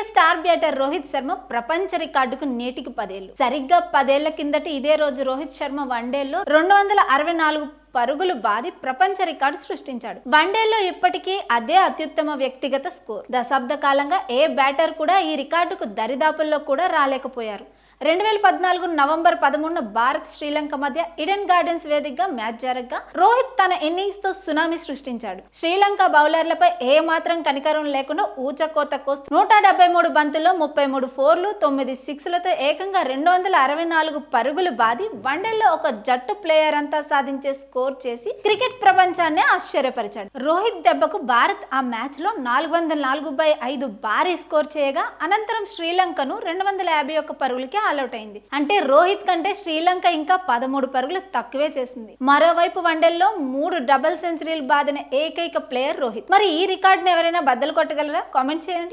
Indian star batter Rohit Sharma ప్రపంచ రికార్డుకు నేటికి 10 ఏళ్లు. సరిగ్గా 10 ఏళ్ల కిందటి ఇదే రోజు రోహిత్ శర్మ వన్డేల్లో 264 పరుగులు బాది ప్రపంచ రికార్డు సృష్టించాడు. వన్డేల్లో ఇప్పటికీ అదే అత్యుత్తమ వ్యక్తిగత స్కోర్. దశాబ్ద కాలంగా ఏ బ్యాటర్ కూడా ఈ రికార్డుకు దరిదాపుల్లో కూడా రాలేకపోయారు. 2014 నవంబర్ 13 భారత్ శ్రీలంక మధ్య ఈడెన్ గార్డెన్స్ వేదికగా మ్యాచ్ జరగగా రోహిత్ తన ఇన్నింగ్స్ తో సునామీ సృష్టించాడు. శ్రీలంక బౌలర్లపై ఏ మాత్రం కనికరం లేకుండా ఊచకోత కోస్తూ 173 బంతుల్లో 33 ఫోర్లు 9 సిక్స్లతో ఏకంగా 264 పరుగులు బాది వన్డేల్లో ఒక జట్టు ప్లేయర్ అంతా సాధించే స్కోర్ చేసి క్రికెట్ ప్రపంచాన్ని ఆశ్చర్యపరిచాడు. రోహిత్ దెబ్బకు భారత్ ఆ మ్యాచ్ లో 404/5 భారీ స్కోర్ చేయగా అనంతరం శ్రీలంకను 251 పరుగులకి ఆల్అౌట్ అయింది. అంటే రోహిత్ కంటే శ్రీలంక ఇంకా 13 పరుగులు తక్కువే చేసింది. మరోవైపు వన్డేల్లో 3 డబుల్ సెంచరీలు బాదిన ఏకైక ప్లేయర్ రోహిత్. మరి ఈ రికార్డును ఎవరైనా బద్దలు కొట్టగలరా? కామెంట్ చేయండి.